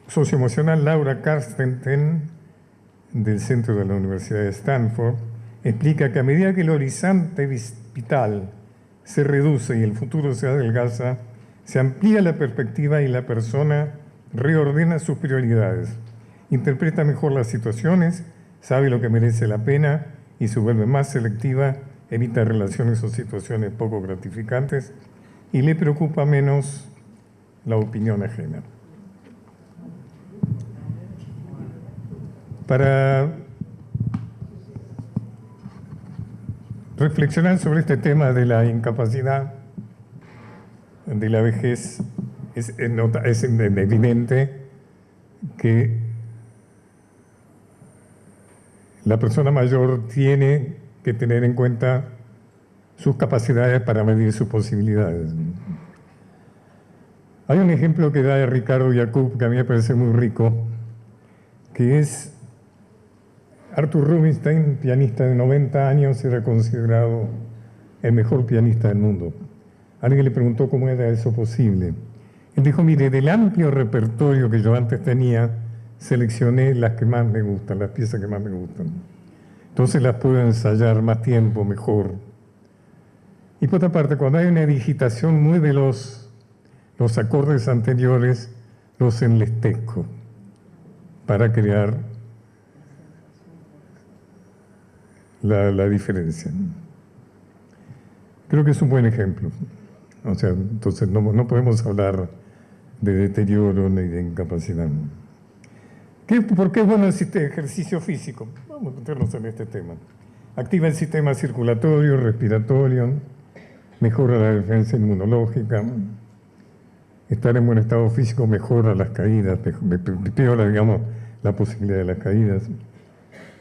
socioemocional, Laura Carstensen, del Centro de la Universidad de Stanford, explica que a medida que el horizonte vital se reduce y el futuro se adelgaza, se amplía la perspectiva y la persona reordena sus prioridades, interpreta mejor las situaciones, sabe lo que merece la pena y se vuelve más selectiva, evita relaciones o situaciones poco gratificantes y le preocupa menos la opinión ajena. Para reflexionar sobre este tema de la incapacidad, de la vejez, es evidente que la persona mayor tiene que tener en cuenta sus capacidades para medir sus posibilidades. Hay un ejemplo que da Ricardo Yacoub que a mí me parece muy rico, que es Arthur Rubinstein, pianista de 90 años, era considerado el mejor pianista del mundo. Alguien le preguntó cómo era eso posible. Él dijo, mire, del amplio repertorio que yo antes tenía, seleccioné las que más me gustan, las piezas que más me gustan. Entonces las puedo ensayar más tiempo, mejor. Y por otra parte, cuando hay una digitación muy veloz, los acordes anteriores los enlistezco para crear la diferencia. Creo que es un buen ejemplo. O sea, entonces no podemos hablar de deterioro ni de incapacidad. ¿Por qué es bueno el ejercicio físico? Vamos a meternos en este tema. Activa el sistema circulatorio, respiratorio, mejora la defensa inmunológica, estar en buen estado físico mejora las caídas, peora, digamos, la posibilidad de las caídas,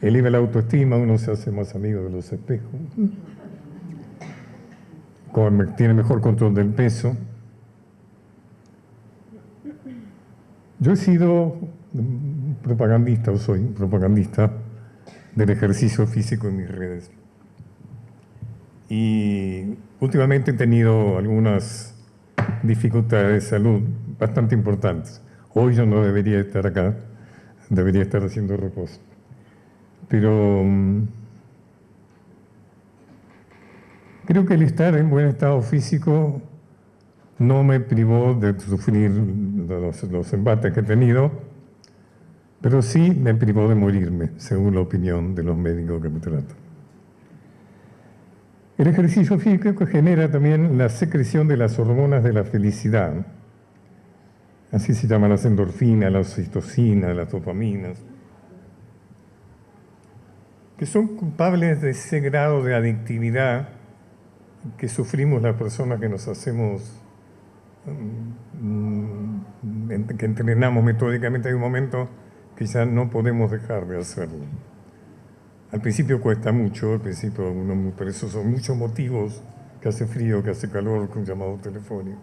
eleva la autoestima, uno se hace más amigo de los espejos, tiene mejor control del peso. Yo he sido propagandista, o soy propagandista del ejercicio físico en mis redes. Y últimamente he tenido algunas dificultades de salud bastante importantes. Hoy yo no debería estar acá, debería estar haciendo reposo. Pero creo que el estar en buen estado físico no me privó de sufrir los embates que he tenido, pero sí me privó de morirme, según la opinión de los médicos que me tratan. El ejercicio físico genera también la secreción de las hormonas de la felicidad. Así se llaman las endorfinas, la oxitocina, las dopaminas, que son culpables de ese grado de adictividad que sufrimos las personas que nos hacemos, que entrenamos metódicamente. Hay un momento que ya no podemos dejar de hacerlo. Al principio cuesta mucho, por eso son muchos motivos, que hace frío, que hace calor, con llamado telefónico.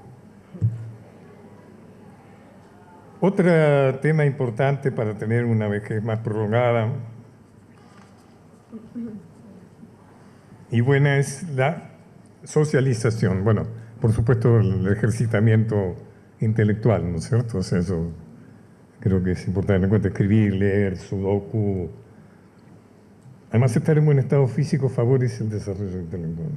Otro tema importante para tener una vejez más prolongada y buena es la socialización. Bueno, por supuesto el ejercitamiento intelectual, ¿no es cierto? O sea, eso creo que es importante tener en cuenta, escribir, leer, sudoku. Además, estar en buen estado físico favorece el desarrollo intelectual.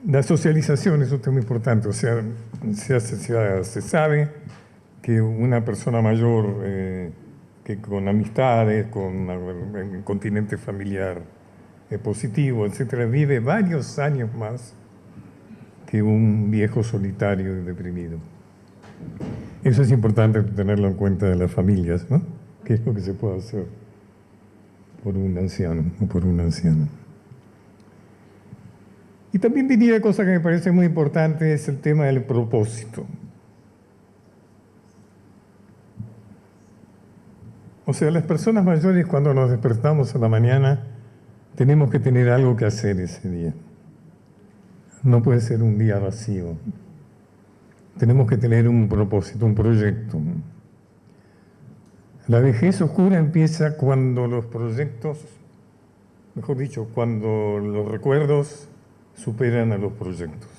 La socialización es un tema importante, o sea, se sabe que una persona mayor que con amistades, con un continente familiar positivo, etcétera, vive varios años más que un viejo solitario y deprimido. Eso es importante tenerlo en cuenta de las familias, ¿no? ¿Qué es lo que se puede hacer por un anciano o por una anciana? Y también diría cosa que me parece muy importante, es el tema del propósito. O sea, las personas mayores cuando nos despertamos a la mañana tenemos que tener algo que hacer ese día. No puede ser un día vacío. Tenemos que tener un propósito, un proyecto. La vejez oscura empieza cuando los proyectos, mejor dicho, cuando los recuerdos superan a los proyectos.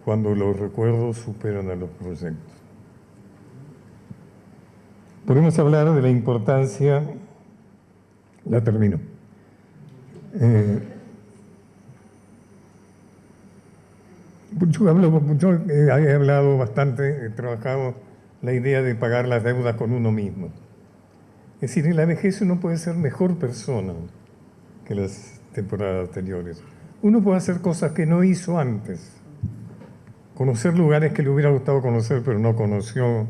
Cuando los recuerdos superan a los proyectos. Podemos hablar de la importancia, ya termino, yo he hablado bastante, he trabajado la idea de pagar las deudas con uno mismo. Es decir, en la vejez uno puede ser mejor persona que las temporadas anteriores. Uno puede hacer cosas que no hizo antes, conocer lugares que le hubiera gustado conocer pero no conoció,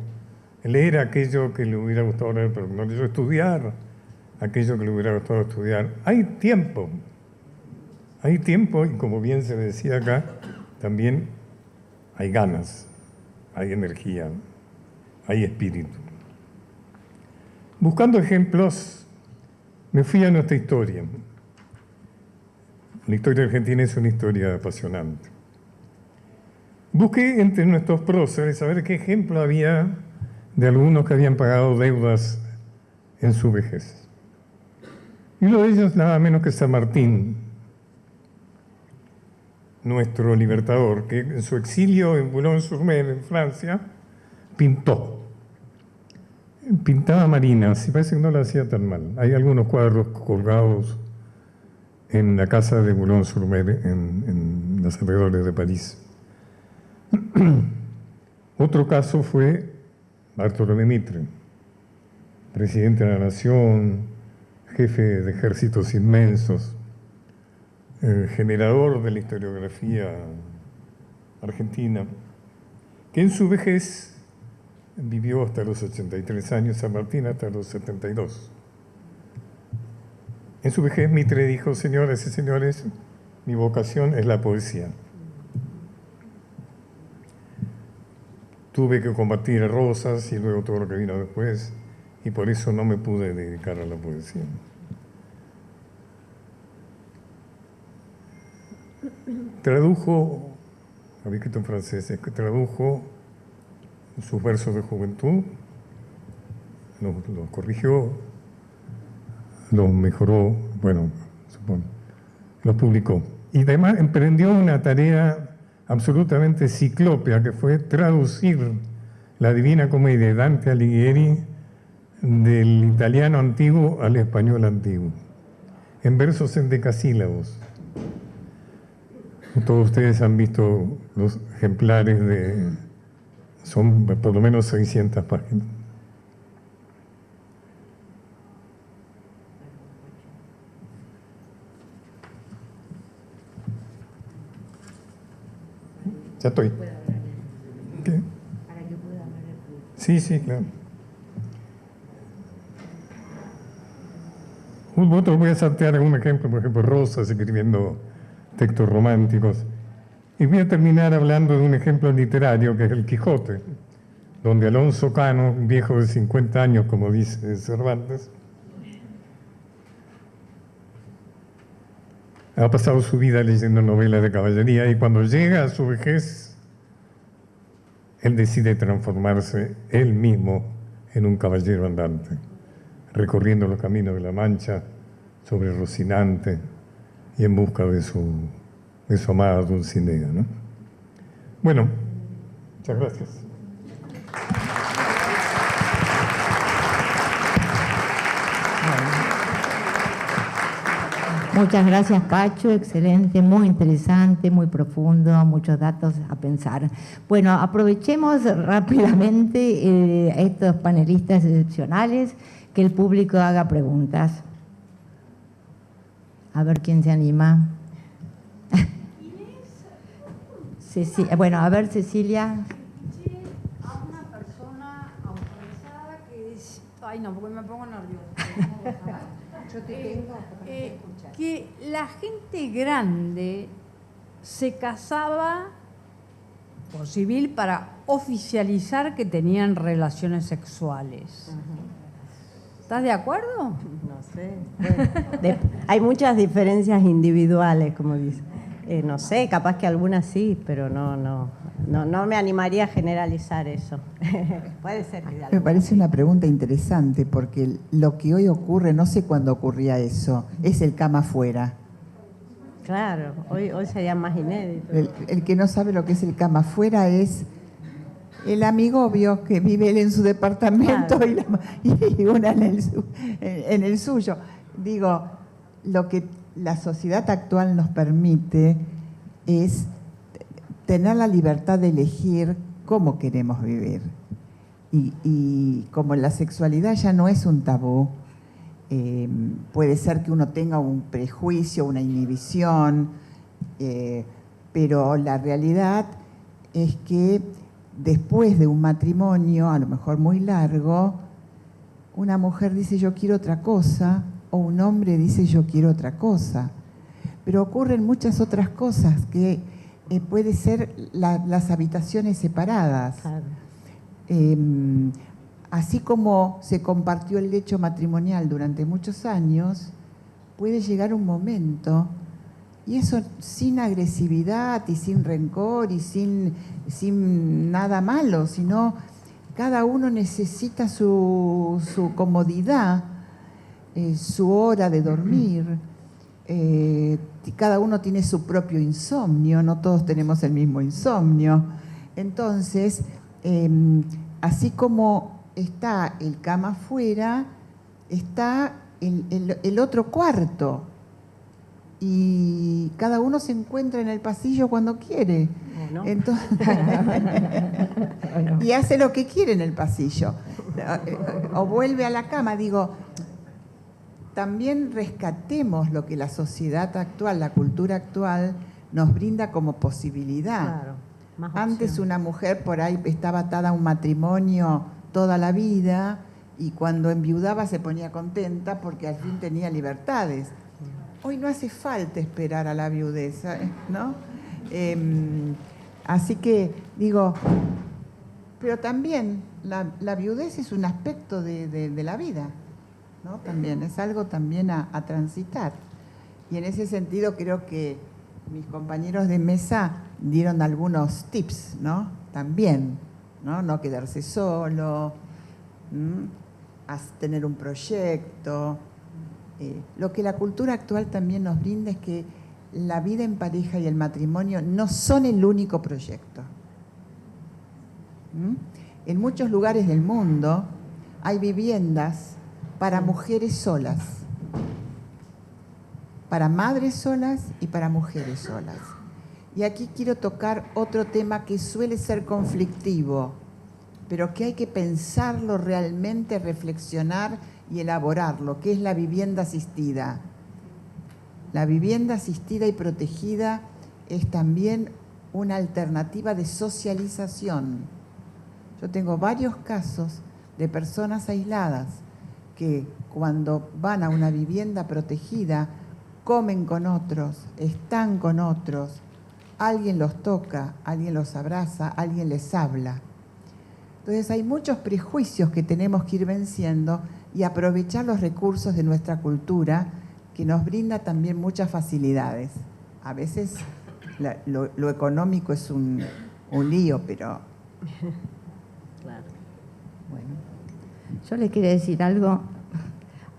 leer aquello que le hubiera gustado leer pero no leyó, estudiar aquello que le hubiera gustado estudiar. Hay tiempo y como bien se decía acá, también hay ganas, hay energía, hay espíritu. Buscando ejemplos, me fui a nuestra historia. La historia argentina es una historia apasionante. Busqué entre nuestros próceres a ver qué ejemplo había de algunos que habían pagado deudas en su vejez. Y uno de ellos nada menos que San Martín, nuestro libertador, que en su exilio en Boulogne-sur-Mer, en Francia, pintaba marinas, y parece que no lo hacía tan mal. Hay algunos cuadros colgados en la casa de Boulogne-sur-Mer, en los alrededores de París. Otro caso fue Bartolomé Mitre, presidente de la Nación, jefe de ejércitos inmensos, generador de la historiografía argentina, que en su vejez vivió hasta los 83 años, San Martín hasta los 72. En su vejez Mitre dijo: señoras y señores, mi vocación es la poesía. Tuve que combatir a Rosas y luego todo lo que vino después, y por eso no me pude dedicar a la poesía. Tradujo, había escrito en francés, es que tradujo sus versos de juventud, los corrigió, los mejoró, bueno, supongo, los publicó. Y además emprendió una tarea absolutamente ciclópea, que fue traducir la Divina Comedia de Dante Alighieri del italiano antiguo al español antiguo, en versos endecasílabos. Todos ustedes han visto los ejemplares son por lo menos 600 páginas. Ya estoy. ¿Qué? Para que pueda hablar el público. Sí, claro. Otro voy a saltear algún ejemplo, por ejemplo, Rosas escribiendo textos románticos. Y voy a terminar hablando de un ejemplo literario que es el Quijote, donde Alonso Cano, un viejo de 50 años, como dice Cervantes, ha pasado su vida leyendo novelas de caballería, y cuando llega a su vejez, él decide transformarse él mismo en un caballero andante, recorriendo los caminos de la Mancha, sobre Rocinante, y en busca de su amada Dulcinea, ¿no? Bueno, muchas gracias. Muchas gracias, Pacho, excelente, muy interesante, muy profundo, muchos datos a pensar. Bueno, aprovechemos rápidamente a estos panelistas excepcionales, que el público haga preguntas. A ver quién se anima. Bueno, a ver, Cecilia. A una persona autorizada que es... Ay, no, porque me pongo nerviosa. Yo te tengo porque que la gente grande se casaba por civil para oficializar que tenían relaciones sexuales. ¿Estás de acuerdo? No sé. Bueno, hay muchas diferencias individuales, como dice. No sé, capaz que algunas sí, pero no me animaría a generalizar eso. Puede ser que de Me alguna parece sí. una pregunta interesante porque lo que hoy ocurre, no sé cuándo ocurría eso, es el cama afuera. Claro, hoy sería más inédito. El que no sabe lo que es el cama afuera es el amigo obvio que vive él en su departamento Claro. y una en el suyo. Digo, lo que la sociedad actual nos permite es tener la libertad de elegir cómo queremos vivir. Y como la sexualidad ya no es un tabú, puede ser que uno tenga un prejuicio, una inhibición, pero la realidad es que después de un matrimonio, a lo mejor muy largo, una mujer dice yo quiero otra cosa o un hombre dice yo quiero otra cosa. Pero ocurren muchas otras cosas que puede ser las habitaciones separadas. Claro. Así como se compartió el lecho matrimonial durante muchos años, puede llegar un momento, y eso sin agresividad y sin rencor y sin nada malo, sino cada uno necesita su comodidad, su hora de dormir, cada uno tiene su propio insomnio, no todos tenemos el mismo insomnio. Entonces, así como está el cama afuera, está el otro cuarto. Y cada uno se encuentra en el pasillo cuando quiere. ¿No? Entonces, y hace lo que quiere en el pasillo. O vuelve a la cama. Digo, también rescatemos lo que la sociedad actual, la cultura actual, nos brinda como posibilidad. Claro, más Antes opción. una mujer por ahí estaba atada a un matrimonio toda la vida y cuando enviudaba se ponía contenta porque al fin tenía libertades. Hoy no hace falta esperar a la viudez, ¿no? Así que digo, pero también la viudez es un aspecto de la vida, ¿no? También es algo también a transitar. Y en ese sentido creo que mis compañeros de mesa dieron algunos tips, ¿no? También, ¿no? No quedarse solo, tener un proyecto. Lo que la cultura actual también nos brinda es que la vida en pareja y el matrimonio no son el único proyecto. En muchos lugares del mundo hay viviendas para mujeres solas, para madres solas y para mujeres solas. Y aquí quiero tocar otro tema que suele ser conflictivo, pero que hay que pensarlo realmente, reflexionar y elaborarlo, que es la vivienda asistida. La vivienda asistida y protegida es también una alternativa de socialización. Yo tengo varios casos de personas aisladas que cuando van a una vivienda protegida comen con otros, están con otros, alguien los toca, alguien los abraza, alguien les habla. Entonces hay muchos prejuicios que tenemos que ir venciendo y aprovechar los recursos de nuestra cultura que nos brinda también muchas facilidades. A veces lo económico es un lío, pero... Claro. Bueno, yo le quiero decir algo,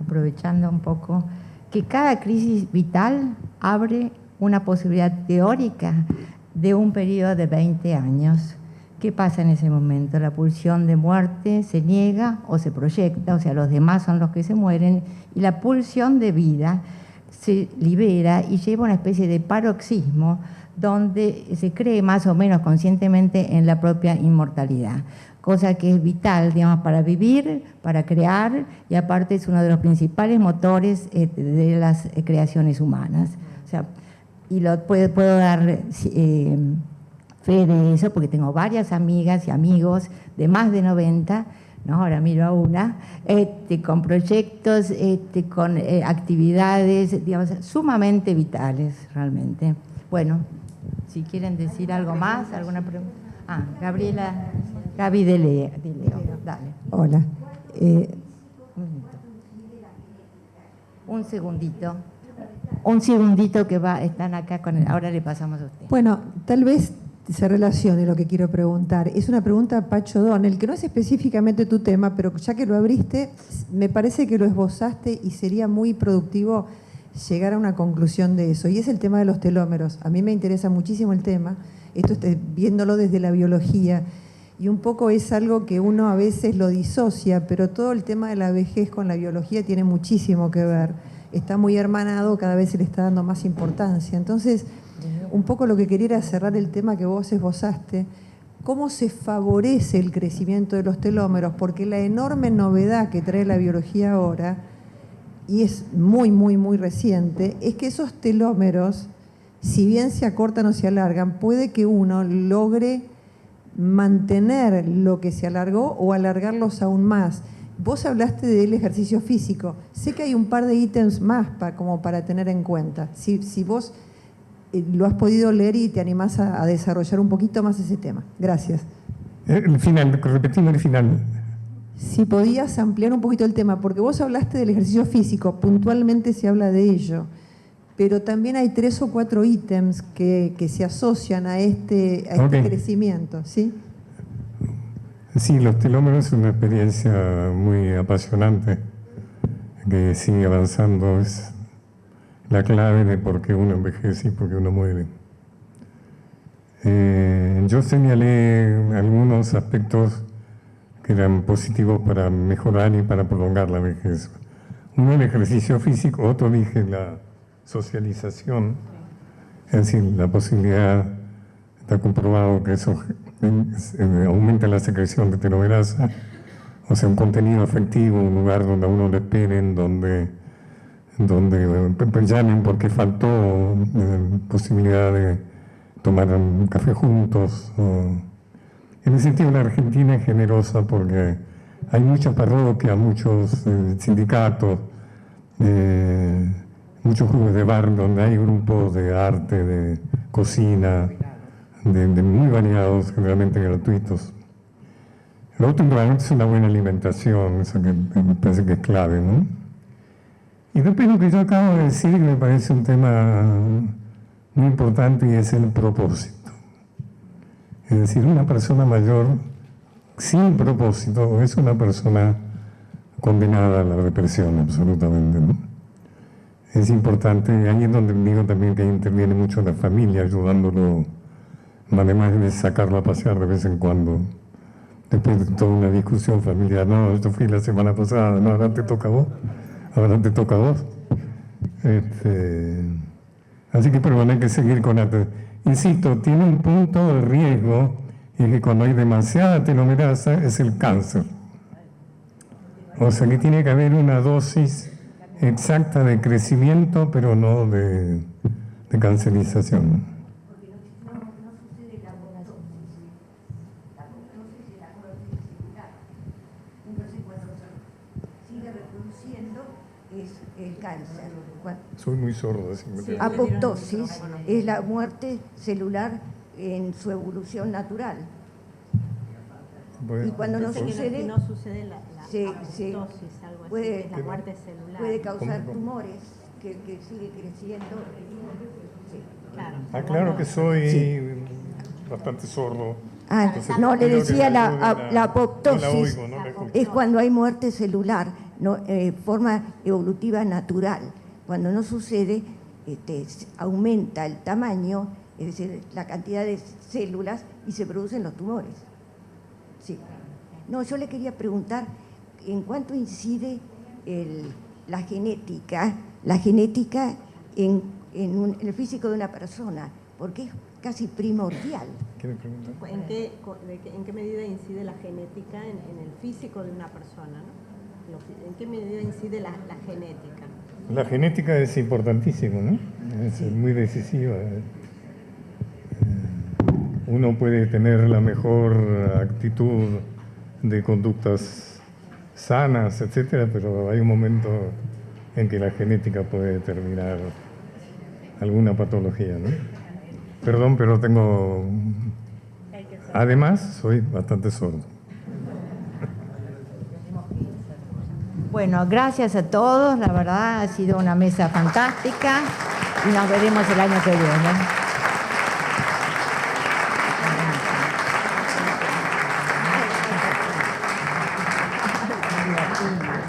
aprovechando un poco, que cada crisis vital abre una posibilidad teórica de un periodo de 20 años. ¿Qué pasa en ese momento? La pulsión de muerte se niega o se proyecta, o sea, los demás son los que se mueren, y la pulsión de vida se libera y lleva una especie de paroxismo donde se cree más o menos conscientemente en la propia inmortalidad, cosa que es vital, digamos, para vivir, para crear, y aparte es uno de los principales motores de las creaciones humanas. O sea, y puedo dar fe de eso, porque tengo varias amigas y amigos de más de 90, ¿no? Ahora miro a una, con proyectos, con actividades, digamos, sumamente vitales, realmente. Bueno, si quieren decir algo más, alguna pregunta. Gaby de Leo. Dale. Hola. Un segundito. Un segundito que están acá con ahora le pasamos a usted. Bueno, tal vez se relacione lo que quiero preguntar. Es una pregunta a Pacho O'Donnell, que no es específicamente tu tema, pero ya que lo abriste, me parece que lo esbozaste y sería muy productivo llegar a una conclusión de eso. Y es el tema de los telómeros. A mí me interesa muchísimo el tema, esto viéndolo desde la biología, y un poco es algo que uno a veces lo disocia, pero todo el tema de la vejez con la biología tiene muchísimo que ver. Está muy hermanado, cada vez se le está dando más importancia. Entonces, un poco lo que quería era cerrar el tema que vos esbozaste, cómo se favorece el crecimiento de los telómeros, porque la enorme novedad que trae la biología ahora, y es muy, muy, muy reciente, es que esos telómeros, si bien se acortan o se alargan, puede que uno logre mantener lo que se alargó o alargarlos aún más. Vos hablaste del ejercicio físico. Sé que hay un par de ítems más como para tener en cuenta. Si vos lo has podido leer y te animás a desarrollar un poquito más ese tema. Gracias. El final, repetime el final. Si podías ampliar un poquito el tema, porque vos hablaste del ejercicio físico, puntualmente se habla de ello, pero también hay 3 o 4 ítems que se asocian a este Okay. crecimiento, ¿sí? Sí, los telómeros es una experiencia muy apasionante que sigue avanzando. Es la clave de por qué uno envejece y por qué uno muere. Yo señalé algunos aspectos que eran positivos para mejorar y para prolongar la vejez. Uno, el ejercicio físico; otro, dije, la socialización, es decir, la posibilidad, está comprobado que eso aumenta la secreción de telomerasa, o sea, un contenido afectivo, un lugar donde a uno le esperen, donde llamen porque faltó posibilidad de tomar un café juntos. En ese sentido, la Argentina es generosa porque hay muchas parroquias, muchos sindicatos, muchos clubes de bar donde hay grupos de arte, de cocina, de muy variados, generalmente gratuitos. Lo otro, realmente, es una buena alimentación, eso que me parece que es clave, ¿no? Y después lo que yo acabo de decir, que me parece un tema muy importante, y es el propósito. Es decir, una persona mayor sin propósito es una persona condenada a la represión, absolutamente, ¿no? Es importante, ahí es donde digo también que interviene mucho la familia, ayudándolo, además de sacarlo a pasear de vez en cuando, después de toda una discusión familiar. No, esto fui la semana pasada, no, ahora te toca a vos, ahora te toca a vos. Así que, pero bueno, hay que seguir con la... Insisto, tiene un punto de riesgo, y es que cuando hay demasiada telomerasa es el cáncer. O sea que tiene que haber una dosis exacta de crecimiento, pero no de cancerización. El cáncer. Soy muy sordo, así me tengo. Apoptosis es la muerte celular en su evolución natural. Bueno, Y cuando no por favor. sucede, Que no sucede la se- apoptosis, se algo así, puede- que es la muerte celular. puede causar ¿Cómo? tumores que sigue creciendo. Sí. Claro. Ah, claro que soy bastante sordo. Ah, Entonces, no, le creo que decía la la apoptosis. No la oigo, no la escucho. Es cuando hay muerte celular, forma evolutiva natural. Cuando no sucede, aumenta el tamaño, es decir, la cantidad de células, y se producen los tumores. Sí. No, yo le quería preguntar, ¿en cuánto incide la genética en el físico de una persona? Porque es casi primordial. ¿Quiere preguntar? ¿En qué medida incide la genética en el físico de una persona, ¿no? ¿En qué medida incide la genética? La genética es importantísimo, ¿no? Es muy decisiva. Uno puede tener la mejor actitud de conductas sanas, etcétera, pero hay un momento en que la genética puede determinar alguna patología, ¿no? Perdón, pero tengo Además, soy bastante sordo. Bueno, gracias a todos, la verdad ha sido una mesa fantástica y nos veremos el año que viene.